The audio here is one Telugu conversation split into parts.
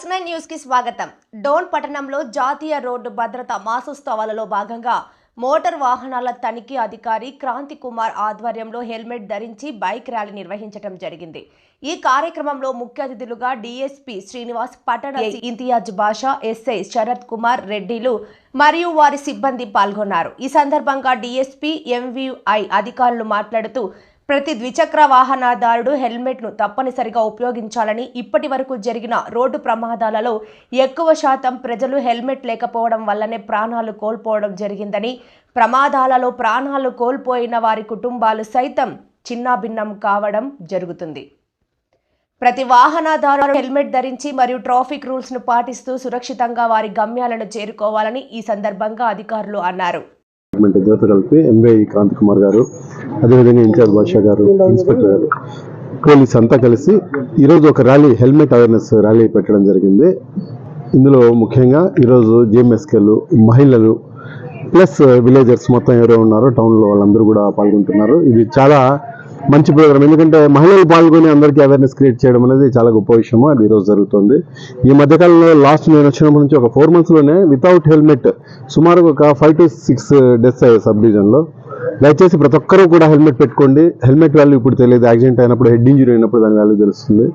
పల్స్9 న్యూస్ కి స్వాగతం. డోన్ పట్టణంలో జాతీయ రోడ్డు భద్రత మాసోత్సవాలలో భాగంగా మోటార్ వాహనాల తనిఖీ అధికారి క్రాంతి కుమార్ ఆధ్వర్యంలో హెల్మెట్ ధరించి బైక్ ర్యాలీ నిర్వహించడం జరిగింది. ఈ కార్యక్రమంలో ముఖ్య అతిథులుగా డీఎస్పీ శ్రీనివాస్, పట్టణ ఇంతియాజ్ బాషా, ఎస్ఐ శరత్ కుమార్ రెడ్డిలు మరియు వారి సిబ్బంది పాల్గొన్నారు. ఈ సందర్భంగా డీఎస్పీ ఎంవీఐ అధికారులు మాట్లాడుతూ ప్రతి ద్విచక్ర వాహనదారుడు హెల్మెట్ను తప్పనిసరిగా ఉపయోగించాలని, ఇప్పటి వరకు జరిగిన రోడ్డు ప్రమాదాలలో ఎక్కువ శాతం ప్రజలు హెల్మెట్ లేకపోవడం వల్లనే ప్రాణాలు కోల్పోవడం జరిగిందని, ప్రమాదాలలో ప్రాణాలు కోల్పోయిన వారి కుటుంబాలు సైతం చిన్నాభిన్నం కావడం జరుగుతుంది. ప్రతి వాహనదారుడు హెల్మెట్ ధరించి మరియు ట్రాఫిక్ రూల్స్ను పాటిస్తూ సురక్షితంగా వారి గమ్యాలను చేరుకోవాలని ఈ సందర్భంగా అధికారులు అన్నారు. కలిపి ఎంబీఐ క్రాంతి కుమార్ గారు, అదేవిధంగా ఇంచార్జ్ బాషా గారు, ఇన్స్పెక్టర్ గారు, పోలీస్ అంతా కలిసి ఈరోజు ఒక ర్యాలీ, హెల్మెట్ అవేర్నెస్ ర్యాలీ పెట్టడం జరిగింది. ఇందులో ముఖ్యంగా ఈరోజు జేఎంఎస్కేలు, మహిళలు ప్లస్ విలేజర్స్ మొత్తం ఎవరో ఉన్నారో టౌన్లో వాళ్ళందరూ కూడా పాల్గొంటున్నారు. ఇది చాలా మంచి ప్రోగ్రామ్, ఎందుకంటే మహిళలు పాల్గొని అందరికీ అవేర్నెస్ క్రియేట్ చేయడం అనేది చాలా గొప్ప విషయము. అది ఈరోజు జరుగుతుంది. ఈ మధ్యకాలంలో లాస్ట్ నేను వచ్చినప్పటి నుంచి ఒక 4 monthsలోనే వితౌట్ హెల్మెట్ సుమారు ఒక 5 to 6 డెత్స్ అయ్యాయి సబ్ డివిజన్లో. దయచేసి ప్రతి ఒక్కరూ కూడా హెల్మెట్ పెట్టుకోండి. హెల్మెట్ వాల్యూ ఇప్పుడు తెలియదు, యాక్సిడెంట్ అయినప్పుడు, హెడ్ ఇంజరీ అయినప్పుడు దాని వాల్యూ తెలుస్తుంది.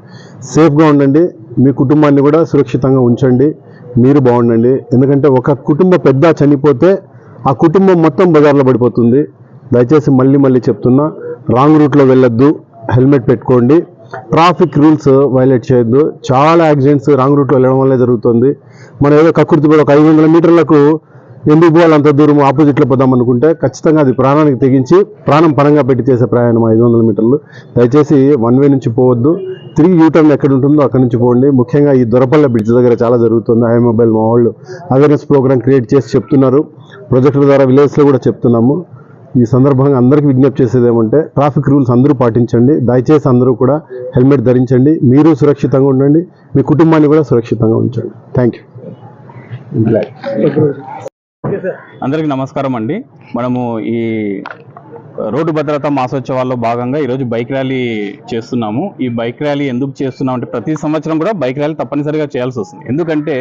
సేఫ్గా ఉండండి, మీ కుటుంబాన్ని కూడా సురక్షితంగా ఉంచండి, మీరు బాగుండండి. ఎందుకంటే ఒక కుటుంబ పెద్ద చనిపోతే ఆ కుటుంబం మొత్తం బజార్లో పడిపోతుంది. దయచేసి మళ్ళీ చెప్తున్నా, రాంగ్ రూట్లో వెళ్ళొద్దు, హెల్మెట్ పెట్టుకోండి, ట్రాఫిక్ రూల్స్ వైలేట్ చేయొద్దు. చాలా యాక్సిడెంట్స్ రాంగ్ రూట్లో వెళ్ళడం వల్లే జరుగుతుంది. మనం ఏదో కక్కుర్తిపడి ఒక 500 మీటర్లకు ఎందుకు పోవాలి అంత దూరం ఆపోజిట్లో పోదాం అనుకుంటే ఖచ్చితంగా అది ప్రాణానికి తెగించి ప్రాణం పరంగా పెట్టి చేసే ప్రయాణం 500 మీటర్లు. దయచేసి 1 way నుంచి పోవద్దు, తిరిగి యూటర్న్ ఎక్కడ ఉంటుందో అక్కడి నుంచి పోండి. ముఖ్యంగా ఈ దొరపల్ల బ్రిడ్జ్ దగ్గర చాలా జరుగుతుంది. మొబైల్ మా వాళ్ళు అవేర్నెస్ ప్రోగ్రామ్ క్రియేట్ చేసి చెప్తున్నారు. ప్రొజెక్టర్ ద్వారా విలేజ్లో కూడా చెప్తున్నాము. ఈ సందర్భంగా అందరికీ విజ్ఞప్తి చేసేది ఏమంటే, ట్రాఫిక్ రూల్స్ అందరూ పాటించండి. దయచేసి అందరూ కూడా హెల్మెట్ ధరించండి. మీరు సురక్షితంగా ఉండండి, మీ కుటుంబాన్ని కూడా సురక్షితంగా ఉంచండి. Thank you. అందరికీ నమస్కారం అండి. మనము ఈ రోడ్డు భద్రతా మాసోత్సవాల్లో భాగంగా ఈరోజు బైక్ ర్యాలీ చేస్తున్నాము. ఈ బైక్ ర్యాలీ ఎందుకు చేస్తున్నాం అంటే, ప్రతి సంవత్సరం కూడా బైక్ ర్యాలీ తప్పనిసరిగా చేయాల్సి వస్తుంది. ఎందుకంటే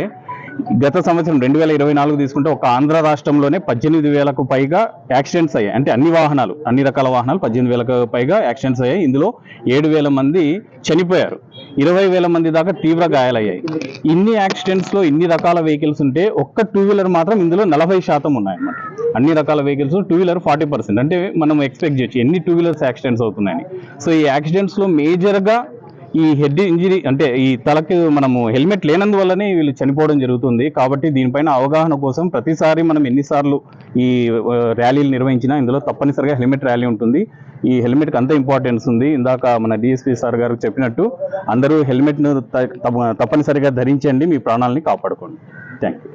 గత సంవత్సరం 2024 తీసుకుంటే ఒక ఆంధ్ర రాష్ట్రంలోనే 18,000కు పైగా యాక్సిడెంట్స్ అయ్యాయి. అంటే అన్ని రకాల వాహనాలు 18,000కు పైగా యాక్సిడెంట్స్ అయ్యాయి. ఇందులో 7,000 మంది చనిపోయారు, 20,000 మంది దాకా తీవ్ర గాయాలయ్యాయి. ఇన్ని యాక్సిడెంట్స్లో ఇన్ని రకాల వెహికల్స్ ఉంటే ఒక్క 2-wheeler మాత్రం ఇందులో 40% ఉన్నాయన్నమాట. అన్ని రకాల వెహికల్స్ 2-wheeler 40%. అంటే మనం ఎక్స్పెక్ట్ చేయొచ్చు ఎన్ని 2-wheelers యాక్సిడెంట్స్ అవుతున్నాయని. సో ఈ యాక్సిడెంట్స్లో మేజర్గా ఈ హెడ్ ఇంజరీ, అంటే ఈ తలకి మనము హెల్మెట్ లేనందువల్లనే వీళ్ళు చనిపోవడం జరుగుతుంది. కాబట్టి దీనిపైన అవగాహన కోసం ప్రతిసారి మనం ఎన్నిసార్లు ఈ ర్యాలీలు నిర్వహించినా ఇందులో తప్పనిసరిగా హెల్మెట్ ర్యాలీ ఉంటుంది. ఈ హెల్మెట్కి అంత ఇంపార్టెన్స్ ఉంది. ఇందాక మన డిఎస్పీ సార్ గారు చెప్పినట్టు అందరూ హెల్మెట్ను తప్పనిసరిగా ధరించండి, మీ ప్రాణాలని కాపాడుకోండి. Thank you.